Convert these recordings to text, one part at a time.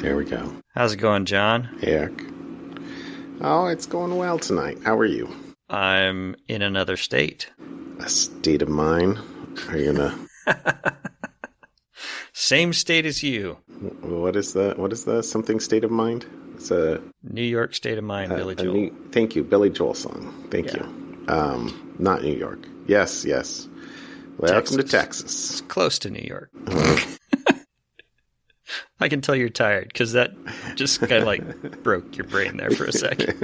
There we go. How's it going, John? Hey, Eric. Oh, it's going well tonight. How are you? I'm in another state. A state of mind? Are you gonna... Same state as you. What is the something state of mind? It's a... New York State of Mind, Billy Joel. Thank you, Billy Joel song. Thank you. Not New York. Yes. Welcome to Texas. It's close to New York. I can tell you're tired because that just kind of broke your brain there for a second.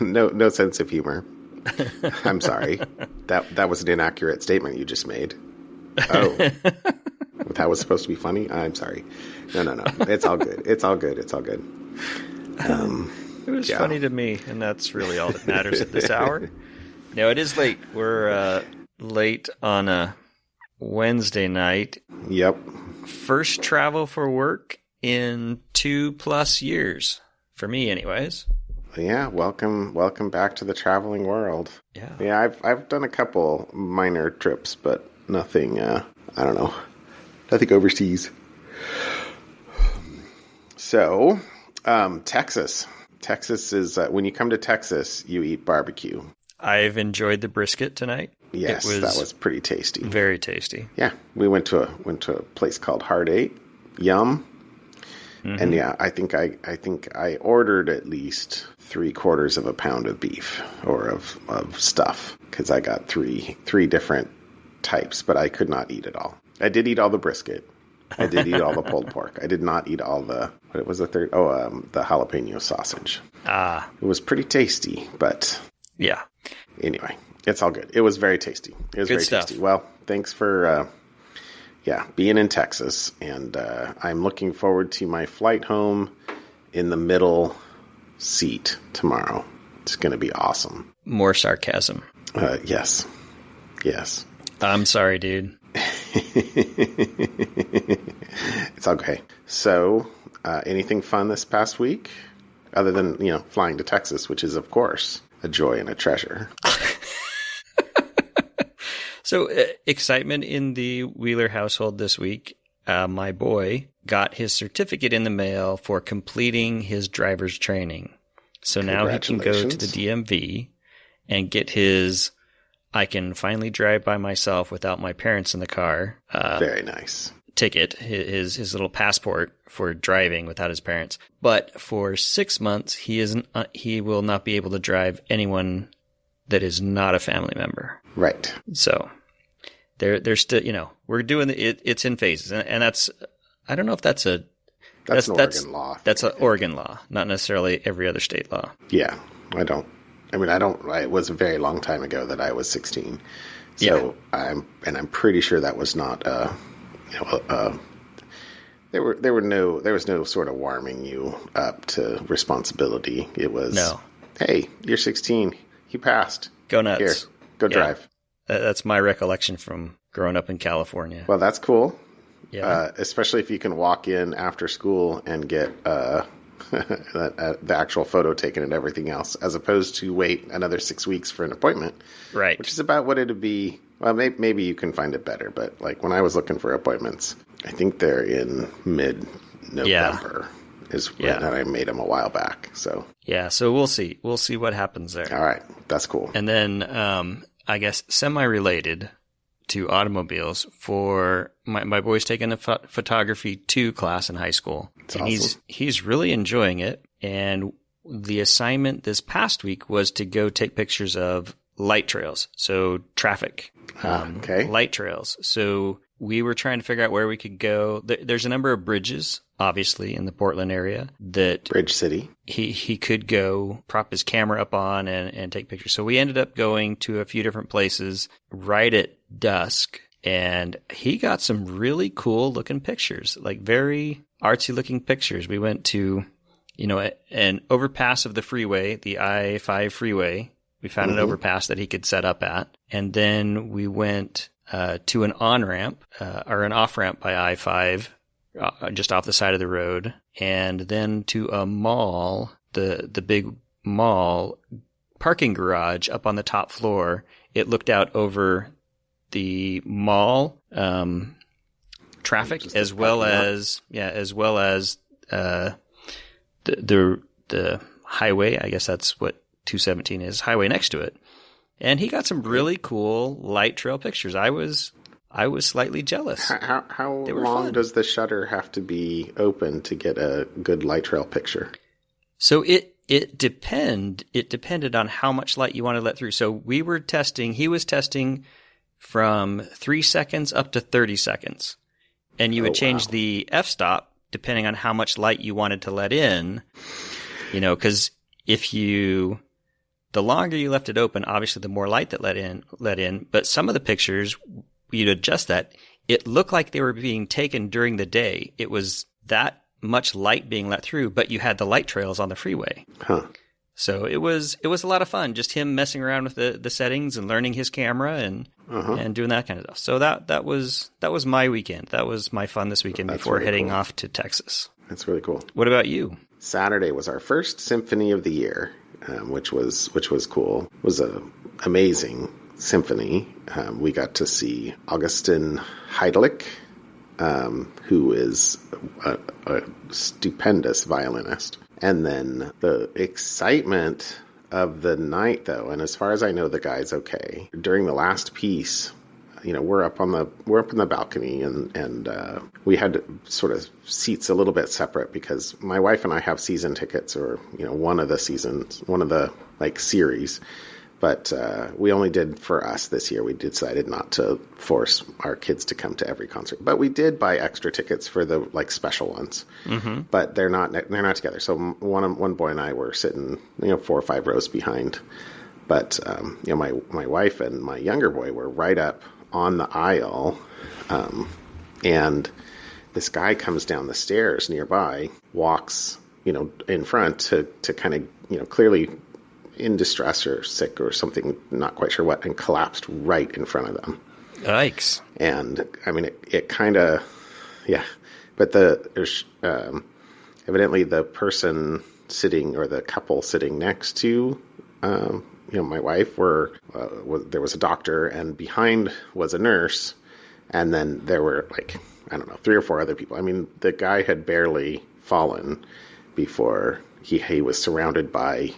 No sense of humor. I'm sorry. That was an inaccurate statement you just made. Oh, that was supposed to be funny? I'm sorry. No. It's all good. It was funny to me, and that's really all that matters at this hour. No, it is late. We're late on a Wednesday night. Yep. First travel for work in 2+ years. For me, anyways. Yeah, welcome back to the traveling world. Yeah, I've done a couple minor trips, but nothing, nothing overseas. So, Texas. Texas is, when you come to Texas, you eat barbecue. I've enjoyed the brisket tonight. Yes, that was pretty tasty. Very tasty. Yeah, we went to a place called Heart 8. Yum. Mm-hmm. And yeah, I think I ordered at least 3/4 of a pound of beef or of stuff because I got three different types, but I could not eat it all. I did eat all the brisket. I did eat all the pulled pork. I did not eat all the, what was the third? The jalapeno sausage. It was pretty tasty, but yeah. Anyway, it's all good. It was very tasty. It was very tasty. Well, thanks for being in Texas, and I'm looking forward to my flight home in the middle seat tomorrow. It's going to be awesome. More sarcasm. Yes. I'm sorry, dude. It's okay. So, anything fun this past week? Other than, flying to Texas, which is, of course, a joy and a treasure. So, excitement in the Wheeler household this week. My boy got his certificate in the mail for completing his driver's training. So now he can go to the DMV and get his I can finally drive by myself without my parents in the car. Very nice. Ticket, his little passport for driving without his parents. But for 6 months, he will not be able to drive anyone that is not a family member. Right. So they're still, we're doing it's in phases, and that's, I don't know if that's an Oregon law. That's an Oregon law, not necessarily every other state law. Yeah, it was a very long time ago that I was 16. So yeah. I'm pretty sure that was not, there was no sort of warming you up to responsibility. It was, hey, you're 16. You passed. Go nuts. Here, go drive. That's my recollection from growing up in California. Well, that's cool. Yeah. Especially if you can walk in after school and get the actual photo taken and everything else, as opposed to wait another 6 weeks for an appointment. Right. Which is about what it'd be. Well, maybe you can find it better, but like when I was looking for appointments, I think they're in mid-November is when I made them a while back. So yeah, so we'll see. We'll see what happens there. All right, that's cool. And then I guess semi-related to automobiles, for my boy's taking a photography 2 class in high school. That's and awesome. he's really enjoying it. And the assignment this past week was to go take pictures of light trails, so traffic, light trails. So we were trying to figure out where we could go. There's a number of bridges, obviously, in the Portland area that Bridge City. He could go prop his camera up on and take pictures. So we ended up going to a few different places right at dusk, and he got some really cool looking pictures, like very artsy looking pictures. We went to, an overpass of the freeway, the I-5 freeway. We found an overpass that he could set up at. And then we went to an on-ramp or an off-ramp by I-5 just off the side of the road. And then to a mall, the big mall parking garage up on the top floor. It looked out over the mall. traffic Just as a well parking lot. as the highway. I guess that's what 217 is, highway next to it. And he got some really cool light trail pictures. I was slightly jealous. How They were long fun. does the shutter have to be open to get a good light trail picture? So it depended on how much light you wanted to let through. So he was testing from 3 seconds up to 30 seconds. And you would change the f-stop depending on how much light you wanted to let in, because the longer you left it open, obviously the more light that let in. But some of the pictures, you'd adjust that. It looked like they were being taken during the day. It was that much light being let through, but you had the light trails on the freeway. Huh. So it was a lot of fun, just him messing around with the settings and learning his camera and doing that kind of stuff. So that was my weekend. That was my fun this weekend before really heading cool. off to Texas. That's really cool. What about you? Saturday was our first symphony of the year, which was cool. It was a amazing symphony. We got to see Augustin Heidlich, who is a stupendous violinist. And then the excitement of the night, though, and as far as I know, the guy's okay. During the last piece, we're up in the balcony, and we had sort of seats a little bit separate because my wife and I have season tickets, or one of the series. But we only did for us this year. We decided not to force our kids to come to every concert, but we did buy extra tickets for the special ones. Mm-hmm. But they're not together. So one boy and I were sitting 4 or 5 rows behind. But my wife and my younger boy were right up on the aisle, and this guy comes down the stairs nearby, walks in front to kind of clearly in distress or sick or something, not quite sure what, and collapsed right in front of them. Yikes. And I mean, it kind of, yeah. But evidently the person sitting, or the couple sitting next to, my wife, there was a doctor, and behind was a nurse, and then there were 3 or 4 other people. I mean, the guy had barely fallen before he was surrounded by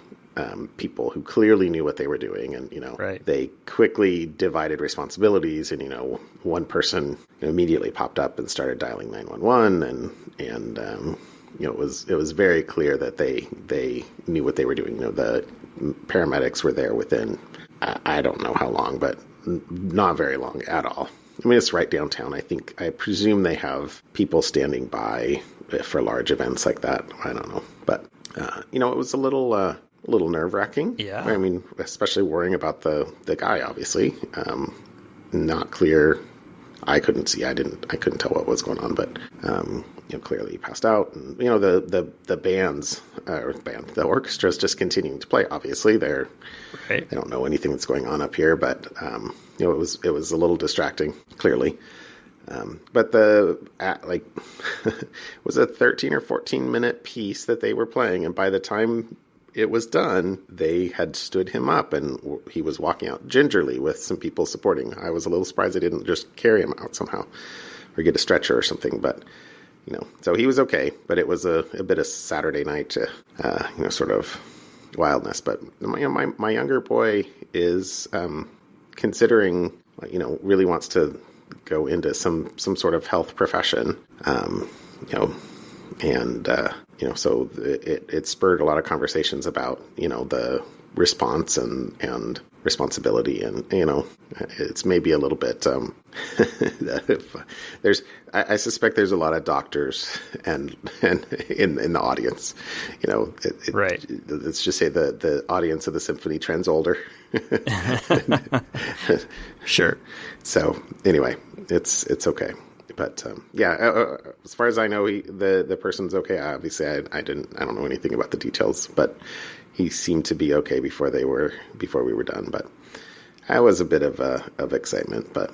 people who clearly knew what they were doing, and Right. They quickly divided responsibilities, and one person immediately popped up and started dialing 911, and it was very clear that they knew what they were doing. The paramedics were there within I don't know how long, but not very long at all. I mean, it's right downtown. I presume they have people standing by for large events like that. I don't know, but it was a little nerve-wracking. Yeah. I mean, especially worrying about the guy, obviously. Not clear. I couldn't see. I couldn't tell what was going on, but clearly he passed out. And the the orchestra's just continuing to play. Obviously, they don't know anything that's going on up here, but it was a little distracting. Clearly. But it was a 13 or 14 minute piece that they were playing, and by the time it was done, they had stood him up, and he was walking out gingerly with some people supporting. I was a little surprised they didn't just carry him out somehow, or get a stretcher or something. But so he was okay. But it was a bit of Saturday night, sort of wildness. But my younger boy is considering, really wants to go into some sort of health profession, so it spurred a lot of conversations about, the response and responsibility, and, it's maybe a little bit, I suspect there's a lot of doctors and in the audience, Right. Let's just say the audience of the symphony trends older. Sure. So anyway, it's okay. But as far as I know, the person's okay. Obviously, I don't know anything about the details, but he seemed to be okay before we were done. But I was a bit of excitement, but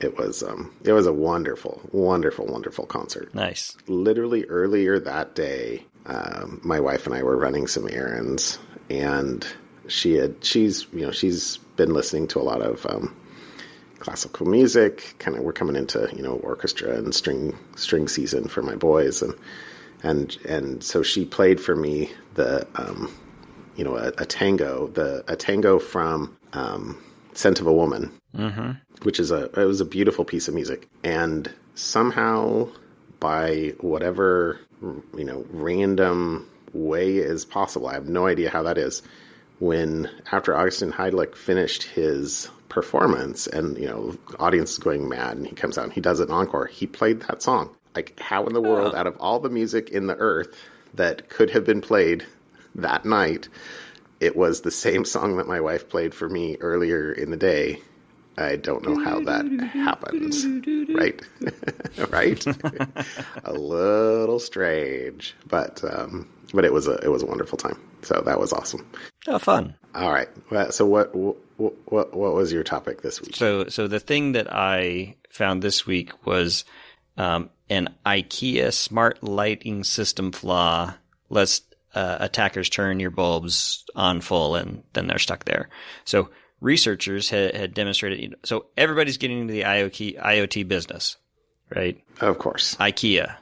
it was a wonderful, wonderful, wonderful concert. Nice. Literally earlier that day, my wife and I were running some errands, and she's been listening to a lot of classical music. Kind of, we're coming into, orchestra and string season for my boys, and so she played for me the a tango from Scent of a Woman, which is it was a beautiful piece of music, and somehow by whatever random way is possible, I have no idea how that is, after Augustin Heidlich finished his performance and the audience is going mad and he comes out and he does an encore, he played that song. Like, how in the world, out of all the music in the earth that could have been played that night, it was the same song that my wife played for me earlier in the day? I don't know how that happens, right? Right? A little strange, but it was a wonderful time. So that was awesome. Oh, fun! All right. So what was your topic this week? So the thing that I found this week was an IKEA smart lighting system flaw lets attackers turn your bulbs on full, and then they're stuck there. So researchers had demonstrated. So everybody's getting into the IoT business, right? Of course. IKEA.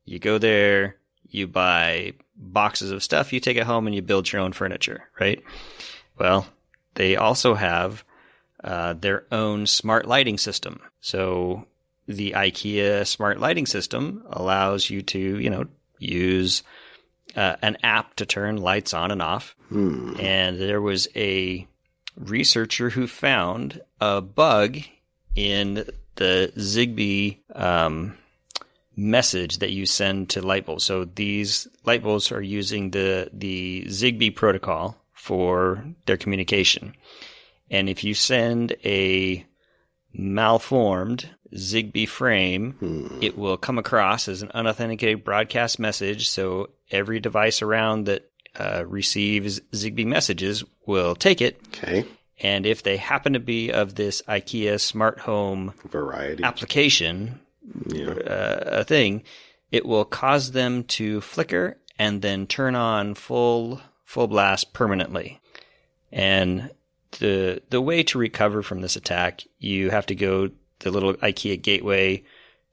You go there, you buy boxes of stuff, you take it home, and you build your own furniture, right? Well, they also have their own smart lighting system. So the IKEA smart lighting system allows you to, use an app to turn lights on and off. And there was a researcher who found a bug in the Zigbee message that you send to light bulbs. So these light bulbs are using the Zigbee protocol for their communication. And if you send a malformed Zigbee frame, it will come across as an unauthenticated broadcast message. So every device around that receives Zigbee messages will take it. Okay. And if they happen to be of this IKEA smart home variety application, a thing, it will cause them to flicker and then turn on full blast permanently. And the way to recover from this attack, you have to go the little IKEA gateway,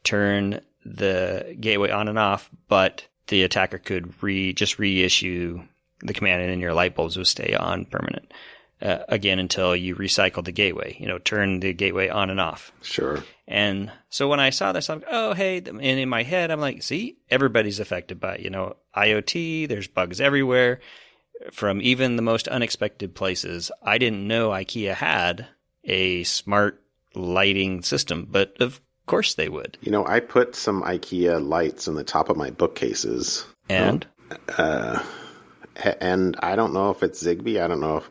turn the gateway on and off, but the attacker could just reissue the command, and then your light bulbs will stay on permanent. Again, until you recycle the gateway, turn the gateway on and off. Sure. And so when I saw this, I'm like, oh, hey, and in my head, I'm like, see, everybody's affected by it. IoT, there's bugs everywhere from even the most unexpected places. I didn't know IKEA had a smart lighting system, but of course they would. I put some IKEA lights on the top of my bookcases. And? And I don't know if it's Zigbee. I don't know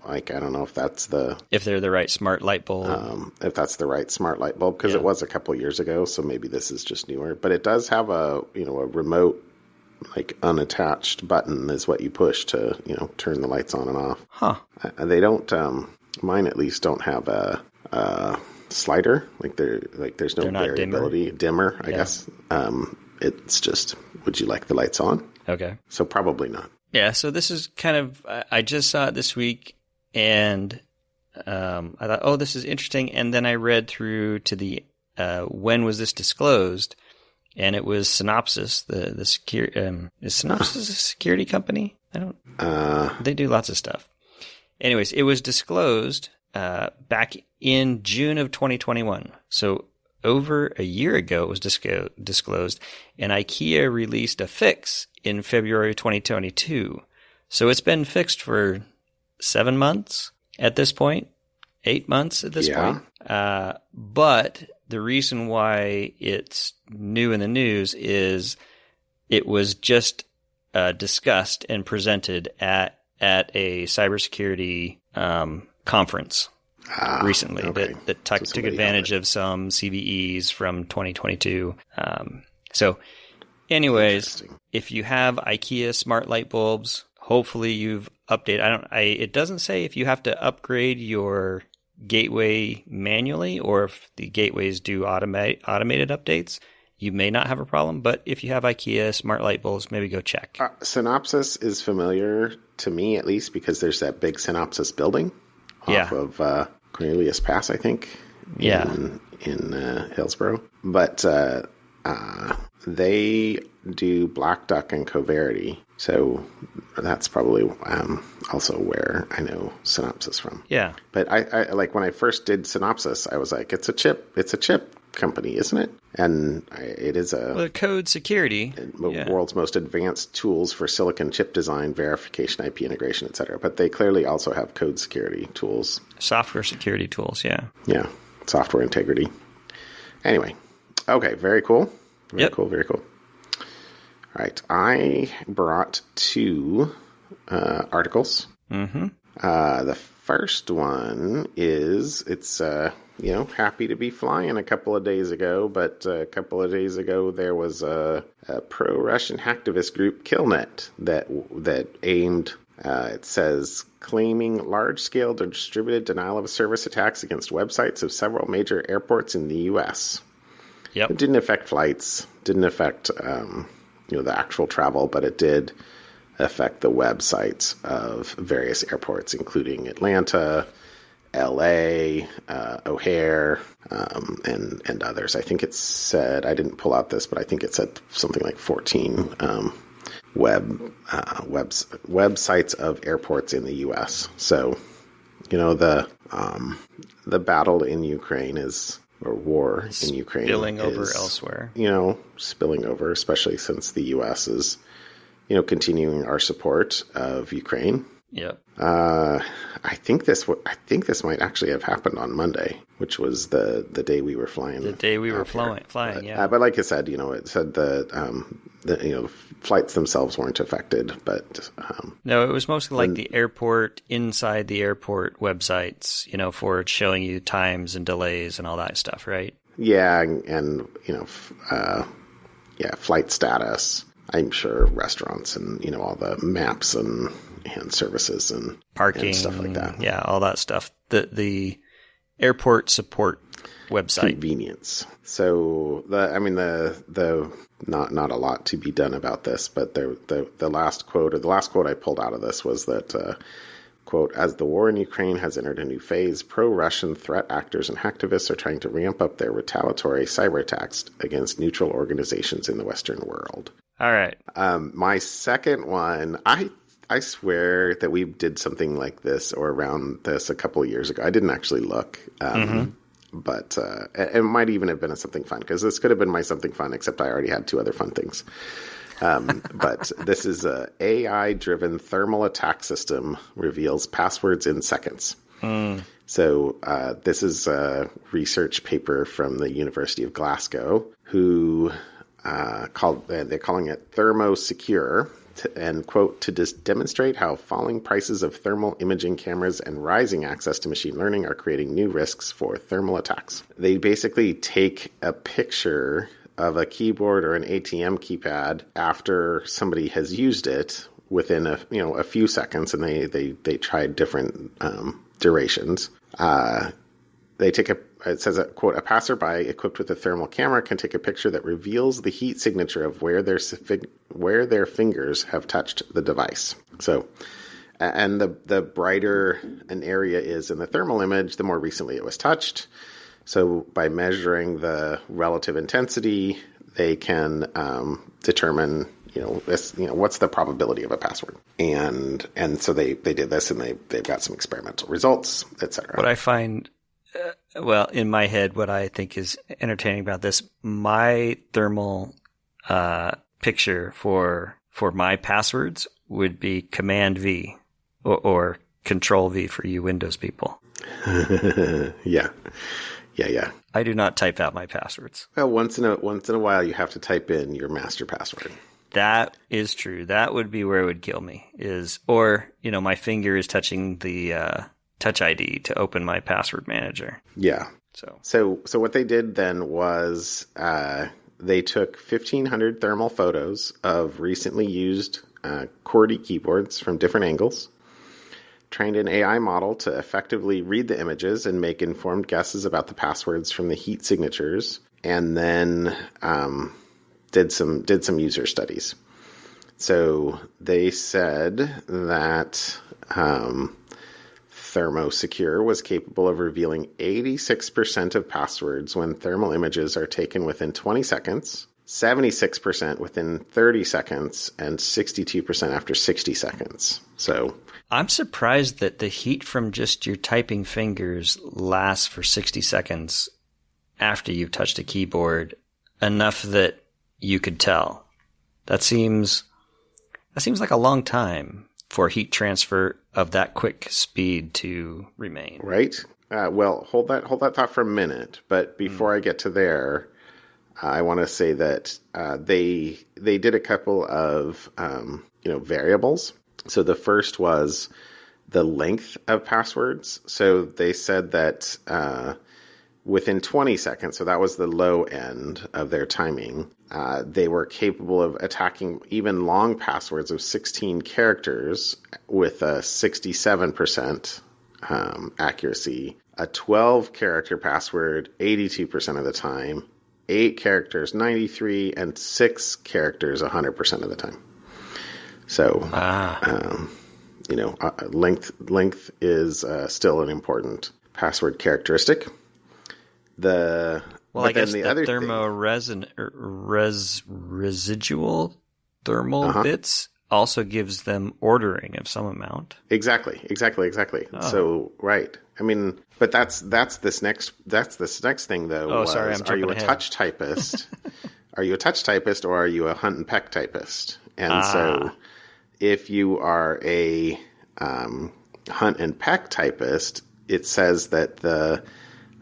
if that's if they're the right smart light bulb. If that's the right smart light bulb, because it was a couple of years ago, so maybe this is just newer. But it does have a remote, unattached button is what you push to turn the lights on and off. Huh? They don't. Mine at least don't have a slider. There's no variability dimmer. I guess. It's just, would you like the lights on? Okay. So probably not. Yeah, so this is kind of, I just saw it this week, and I thought, oh, this is interesting. And then I read through to the, when was this disclosed? And it was Synopsys, the security, is Synopsys a security company? They do lots of stuff. Anyways, it was disclosed back in June of 2021. So over a year ago, it was disclosed, and IKEA released a fix in February 2022. So it's been fixed for 7 months at this point, 8 months at this point. But the reason why it's new in the news is it was just discussed and presented at a cybersecurity conference recently that took advantage of some CVEs from 2022. So anyways, if you have IKEA smart light bulbs, hopefully you've updated. It doesn't say if you have to upgrade your gateway manually or if the gateways do automated updates. You may not have a problem, but if you have IKEA smart light bulbs, maybe go check. Synopsys is familiar to me, at least, because there's that big Synopsys building off of Cornelius Pass, I think. in Hillsborough. But they do Black Duck and Coverity. So that's probably also where I know Synopsys from. Yeah. But I like when I first did Synopsys, I was like, it's a chip company, isn't it? And it is code security. World's most advanced tools for silicon chip design, verification, IP integration, etc. But they clearly also have code security tools. Software security tools, yeah. Yeah, software integrity. Anyway, okay, very cool. Very cool. All right, I brought 2 articles. Mm-hmm. The first one is, it's, happy to be flying a couple of days ago, but a couple of days ago there was a pro-Russian hacktivist group, Killnet, that aimed, it says, claiming large-scale distributed denial-of-service attacks against websites of several major airports in the U.S. Yep. It didn't affect flights, didn't affect the actual travel, but it did affect the websites of various airports, including Atlanta, LA, O'Hare, and others. I think it said, I didn't pull out this, but I think it said something like 14 websites of airports in the U.S. So, the battle in Ukraine or war in Ukraine spilling over elsewhere. Spilling over, especially since the U.S. is, continuing our support of Ukraine. Yep. I think this might actually have happened on Monday, which was the day we were flying. The day we were flying, yeah. But like I said, it said the flights themselves weren't affected, but no, it was mostly like the airport, inside the airport websites, for showing you times and delays and all that stuff, right? Yeah, and flight status. I'm sure restaurants and all the maps and services and parking and stuff like that. Yeah, all that stuff. The airport support website. Convenience. So the not a lot to be done about this, but the last quote I pulled out of this was that quote, as the war in Ukraine has entered a new phase, pro-Russian threat actors and hacktivists are trying to ramp up their retaliatory cyber attacks against neutral organizations in the Western world. All right. My second one, I swear that we did something like this or around this a couple of years ago. I didn't actually look, but it might even have been a something fun, because this could have been my something fun, except I already had 2 other fun things. But this is a AI-driven thermal attack system reveals passwords in seconds. So this is a research paper from the University of Glasgow, who they're calling it thermosecure. And quote, to demonstrate how falling prices of thermal imaging cameras and rising access to machine learning are creating new risks for thermal attacks. They basically take a picture of a keyboard or an ATM keypad after somebody has used it within a few seconds, and they tried different durations. It says, quote, a passerby equipped with a thermal camera can take a picture that reveals the heat signature of where their fingers have touched the device. So, and the brighter an area is in the thermal image, the more recently it was touched. So by measuring the relative intensity, they can determine, what's the probability of a password. And so they did this, and they've got some experimental results, etc. What I find... in my head, what I think is entertaining about this, my thermal picture for my passwords would be Command V or Control V for you Windows people. Yeah. I do not type out my passwords. Well, once in a while, you have to type in your master password. That is true. That would be where it would kill me. Or my finger is touching the Touch ID to open my password manager. Yeah. So what they did then was they took 1,500 thermal photos of recently used QWERTY keyboards from different angles, trained an AI model to effectively read the images and make informed guesses about the passwords from the heat signatures, and then did some user studies. So they said that ThermoSecure was capable of revealing 86% of passwords when thermal images are taken within 20 seconds, 76% within 30 seconds, and 62% after 60 seconds. So I'm surprised that the heat from just your typing fingers lasts for 60 seconds after you've touched a keyboard, enough that you could tell. That seems like a long time for heat transfer of that quick speed to remain. Right? Well, hold that thought for a minute. But before I get to there, I want to say that they did a couple of variables. So the first was the length of passwords. So they said that within 20 seconds, so that was the low end of their timing, they were capable of attacking even long passwords of 16 characters with a 67% accuracy, a 12-character password 82% of the time, 8 characters 93%, and 6 characters 100% of the time. So, length is still an important password characteristic. I guess the residual thermal bits also gives them ordering of some amount. Exactly. Oh. So, right. I mean, but that's this next thing though. Oh, sorry, I'm jumping ahead. A touch typist? Are you a touch typist or are you a hunt and peck typist? And so, if you are a hunt and peck typist, it says that the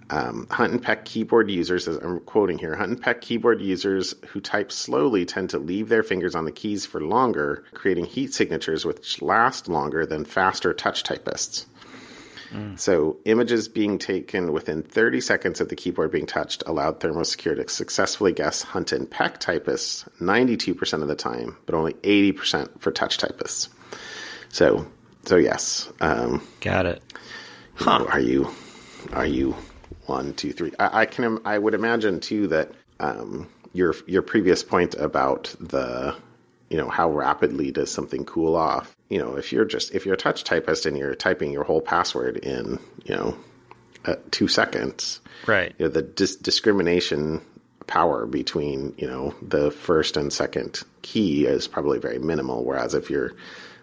hunt and peck keyboard users, as I'm quoting here, hunt and peck keyboard users who type slowly tend to leave their fingers on the keys for longer, creating heat signatures which last longer than faster touch typists. So images being taken within 30 seconds of the keyboard being touched allowed ThermoSecure to successfully guess hunt and peck typists 92% of the time, but only 80% for touch typists. So yes. Got it. Are you 1, 2, 3? I would imagine too that your previous point about the how rapidly does something cool off? If you're a touch typist and you're typing your whole password in 2 seconds, right? The discrimination power between the first and second key is probably very minimal. Whereas if you're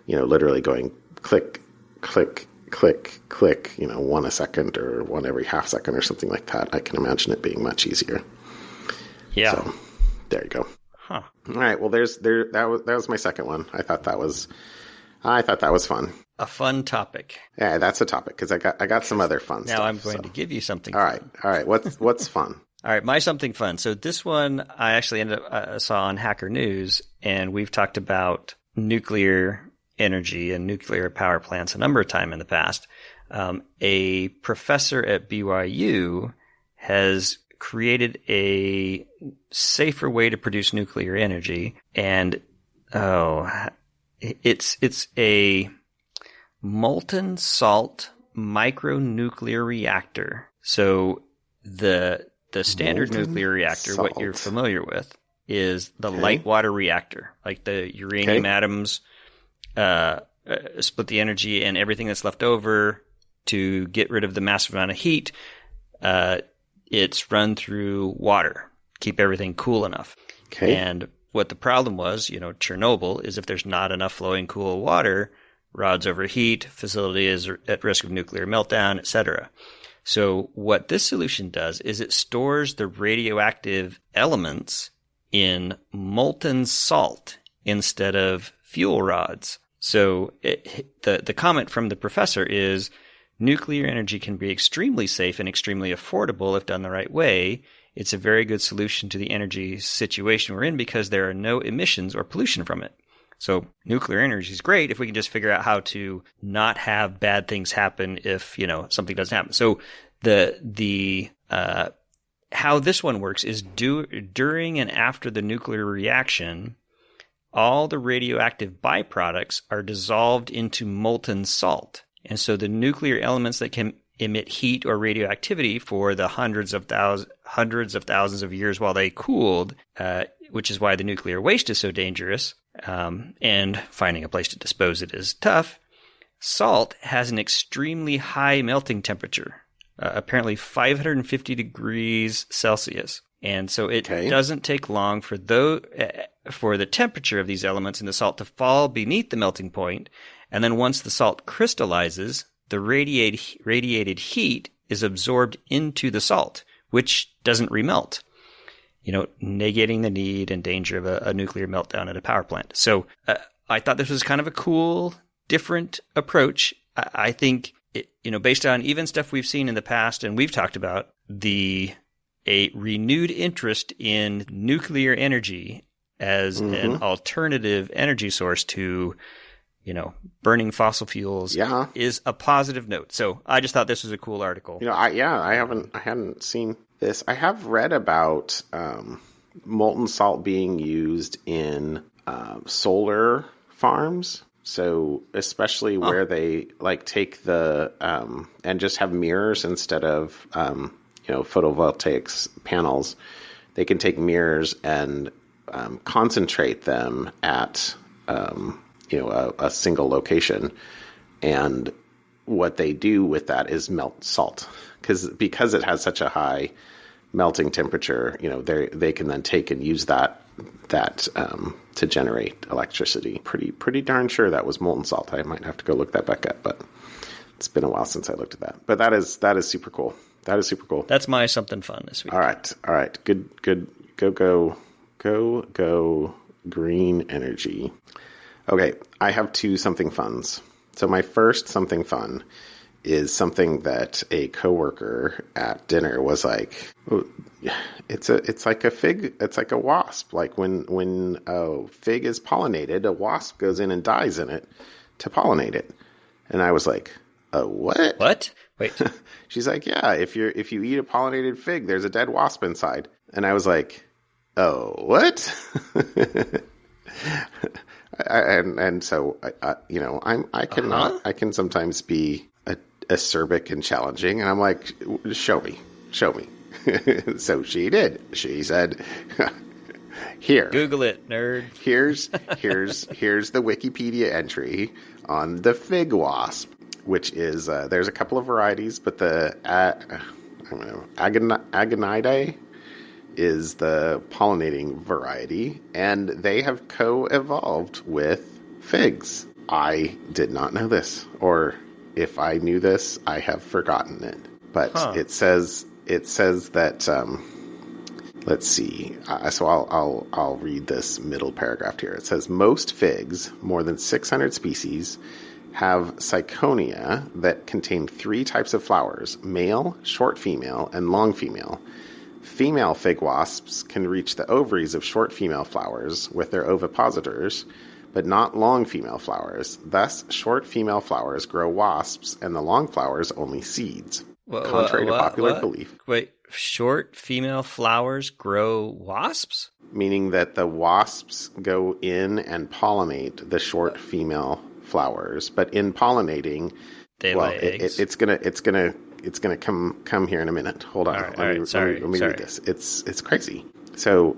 literally going click click click, click, 1 a second or 1 every half second or something like that, I can imagine it being much easier. Yeah. So there you go. Huh. All right. Well, that was my second one. I thought that was fun. A fun topic. Yeah, that's a topic because I got some other fun stuff. Now I'm going to give you something. All right. What's fun? All right, my something fun. So this one I actually ended up saw on Hacker News, and we've talked about nuclear energy and nuclear power plants a number of times in the past. A professor at BYU has created a safer way to produce nuclear energy, and it's a molten salt micronuclear reactor. So the standard nuclear reactor, what you're familiar with, is the light water reactor, like the uranium atoms split the energy and everything that's left over to get rid of the massive amount of heat. It's run through water, keep everything cool enough. Okay. And what the problem was, Chernobyl, is if there's not enough flowing cool water, rods overheat, facility is at risk of nuclear meltdown, etc. So what this solution does is it stores the radioactive elements in molten salt instead of fuel rods. So the comment from the professor is nuclear energy can be extremely safe and extremely affordable if done the right way. It's a very good solution to the energy situation we're in because there are no emissions or pollution from it. So nuclear energy is great if we can just figure out how to not have bad things happen if, something doesn't happen. So the how this one works is during and after the nuclear reaction, all the radioactive byproducts are dissolved into molten salt. And so the nuclear elements that can emit heat or radioactivity for the hundreds of thousands of years while they cooled, which is why the nuclear waste is so dangerous, and finding a place to dispose it is tough. Salt has an extremely high melting temperature, apparently 550 degrees Celsius. And so it doesn't take long for the temperature of these elements in the salt to fall beneath the melting point. And then once the salt crystallizes, the radiated heat is absorbed into the salt, which doesn't remelt, negating the need and danger of a nuclear meltdown at a power plant. So I thought this was kind of a cool, different approach. I think, based on even stuff we've seen in the past and we've talked about, a renewed interest in nuclear energy as an alternative energy source to burning fossil fuels is a positive note. So I just thought this was a cool article. I hadn't seen this. I have read about molten salt being used in solar farms. So especially where they take the and just have mirrors instead of photovoltaic panels, they can take mirrors and concentrate them at a single location, and what they do with that is melt salt because it has such a high melting temperature. They can then take and use that to generate electricity. Pretty darn sure that was molten salt. I might have to go look that back up, but it's been a while since I looked at that. But that is super cool. That is super cool. That's my something fun this week. All right. Good. Go green energy. Okay, I have two something funs. So my first something fun is something that a coworker at dinner was like, oh, it's like a fig, it's like a wasp. Like when a fig is pollinated, a wasp goes in and dies in it to pollinate it. And I was like, what? What? Wait. She's like, yeah, if you eat a pollinated fig, there's a dead wasp inside. And I was like, oh, what? So I can sometimes be acerbic and challenging, and I'm like, show me. So she did. She said, here, Google it, nerd. Here's the Wikipedia entry on the fig wasp, which is there's a couple of varieties, but the Agonidae is the pollinating variety, and they have co-evolved with figs. I did not know this, or if I knew this, I have forgotten it. But it says that. Let's see. So I'll read this middle paragraph here. It says most figs, more than 600 species, have syconia that contain 3 types of flowers: male, short female, and long female. Female fig wasps can reach the ovaries of short female flowers with their ovipositors, but not long female flowers. Thus, short female flowers grow wasps, and the long flowers only seeds. Contrary to popular belief. Wait, short female flowers grow wasps? Meaning that the wasps go in and pollinate the short female flowers, but in pollinating, they lay eggs. It's gonna come here in a minute. Hold on. Let me read this. It's crazy. So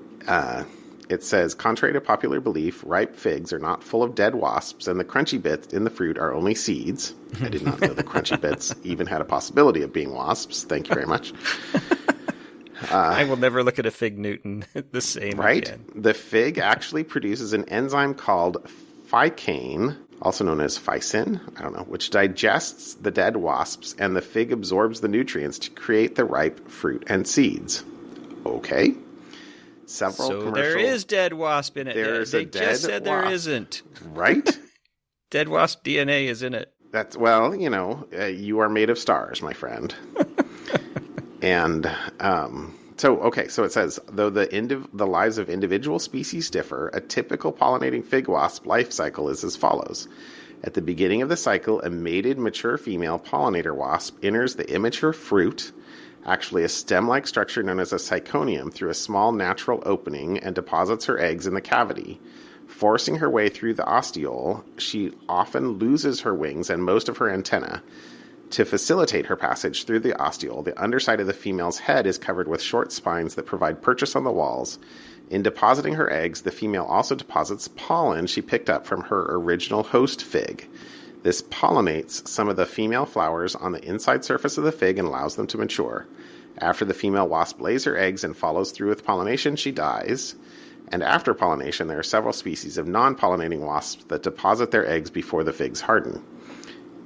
it says, contrary to popular belief, ripe figs are not full of dead wasps, and the crunchy bits in the fruit are only seeds. I did not know the crunchy bits even had a possibility of being wasps. Thank you very much. I will never look at a fig Newton the same again. The fig actually produces an enzyme called ficane, also known as ficin, which digests the dead wasps, and the fig absorbs the nutrients to create the ripe fruit and seeds. Okay. So there is dead wasp in it. They just said there isn't. Right? Dead wasp DNA is in it. That's, you are made of stars, my friend. And so it says, though the lives of individual species differ, a typical pollinating fig wasp life cycle is as follows. At the beginning of the cycle, a mated mature female pollinator wasp enters the immature fruit, actually a stem-like structure known as a syconium, through a small natural opening and deposits her eggs in the cavity. Forcing her way through the ostiole, she often loses her wings and most of her antennae. To facilitate her passage through the ostiole, the underside of the female's head is covered with short spines that provide purchase on the walls. In depositing her eggs, the female also deposits pollen she picked up from her original host fig. This pollinates some of the female flowers on the inside surface of the fig and allows them to mature. After the female wasp lays her eggs and follows through with pollination, she dies. And after pollination, there are several species of non-pollinating wasps that deposit their eggs before the figs harden.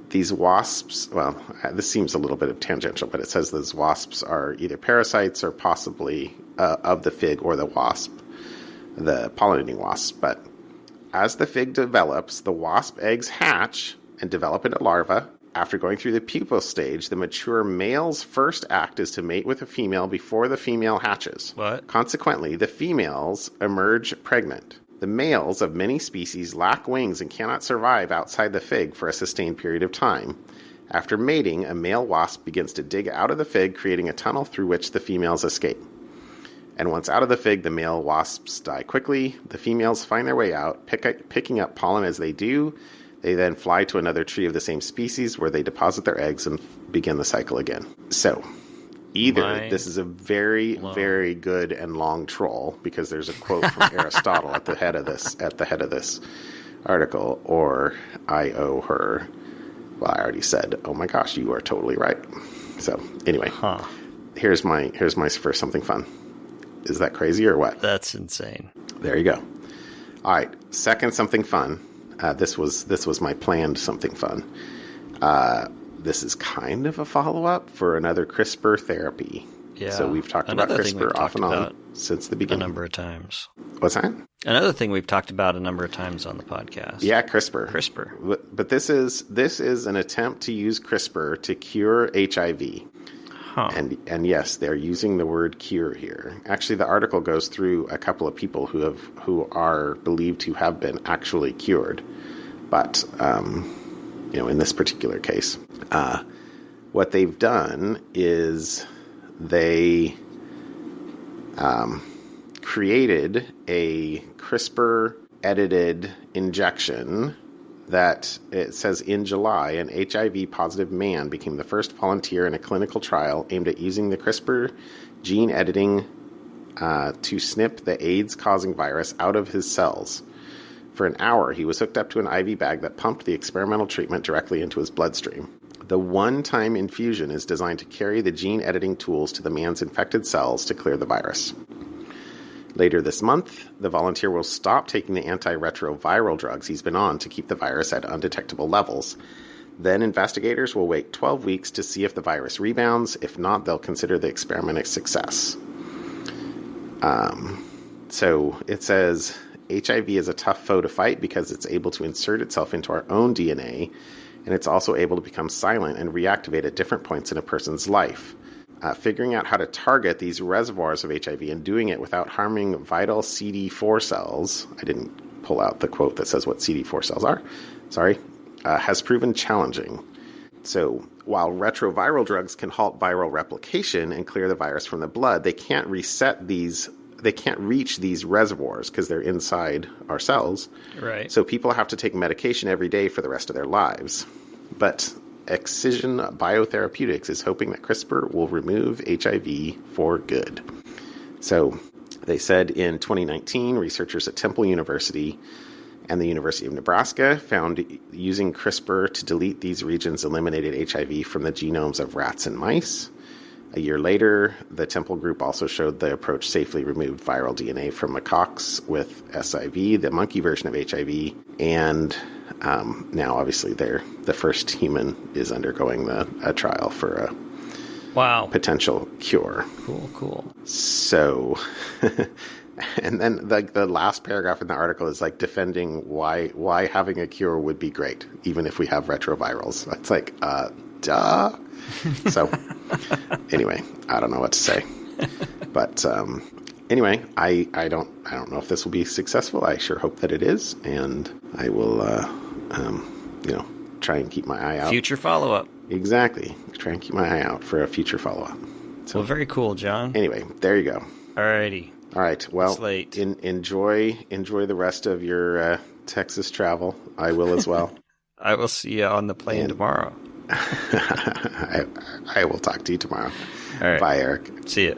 These wasps, well, this seems a little bit of tangential, but it says those wasps are either parasites or possibly of the fig or the wasp, the pollinating wasp. But as the fig develops, the wasp eggs hatch and develop into larvae. After going through the pupal stage, the mature male's first act is to mate with a female before the female hatches. What? Consequently, the females emerge pregnant. The males of many species lack wings and cannot survive outside the fig for a sustained period of time. After mating, a male wasp begins to dig out of the fig, creating a tunnel through which the females escape. And once out of the fig, the male wasps die quickly. The females find their way out, picking up pollen as they do. They then fly to another tree of the same species where they deposit their eggs and begin the cycle again. So, either this is a very, very good and long troll, because there's a quote from Aristotle at the head of this article, or I owe her. Well, I already said, oh my gosh, you are totally right. So, anyway, here's my first something fun. Is that crazy or what? That's insane. There you go. All right, second something fun. This was my planned something fun. This is kind of a follow-up for another CRISPR therapy. Yeah. So we've talked about CRISPR off and on since the beginning. A number of times. What's that? Another thing we've talked about a number of times on the podcast. Yeah, CRISPR. CRISPR. But this is an attempt to use CRISPR to cure HIV. Huh. And yes, they're using the word cure here. Actually, the article goes through a couple of people who are believed to have been actually cured. But in this particular case, what they've done is they created a CRISPR-edited injection that it says in July, an HIV-positive man became the first volunteer in a clinical trial aimed at using the CRISPR gene editing to snip the AIDS-causing virus out of his cells. For an hour, he was hooked up to an IV bag that pumped the experimental treatment directly into his bloodstream. The one-time infusion is designed to carry the gene-editing tools to the man's infected cells to clear the virus. Later this month, the volunteer will stop taking the antiretroviral drugs he's been on to keep the virus at undetectable levels. Then investigators will wait 12 weeks to see if the virus rebounds. If not, they'll consider the experiment a success. So it says HIV is a tough foe to fight because it's able to insert itself into our own DNA, and it's also able to become silent and reactivate at different points in a person's life. Figuring out how to target these reservoirs of HIV and doing it without harming vital CD4 cells, I didn't pull out the quote that says what CD4 cells are, has proven challenging. So while retroviral drugs can halt viral replication and clear the virus from the blood, they can't reach these reservoirs because they're inside our cells. Right. So people have to take medication every day for the rest of their lives. But Excision Biotherapeutics is hoping that CRISPR will remove HIV for good. So they said in 2019, researchers at Temple University and the University of Nebraska found using CRISPR to delete these regions eliminated HIV from the genomes of rats and mice. A year later, the Temple group also showed the approach safely removed viral DNA from macaques with SIV, the monkey version of HIV, and now obviously the first human is undergoing a trial for a potential cure. Cool. So, and then the last paragraph in the article is like defending why having a cure would be great, even if we have retrovirals. It's like, duh. So, anyway, I don't know what to say, but anyway, I don't know if this will be successful. I sure hope that it is, and I will, try and keep my eye out. Future follow-up. Exactly. Try and keep my eye out for a future follow-up. So, well, very cool, John. Anyway, there you go. Alrighty. All right. Well, it's late. Enjoy the rest of your Texas travel. I will as well. I will see you on the plane tomorrow. I will talk to you tomorrow. All right. Bye, Eric. See ya.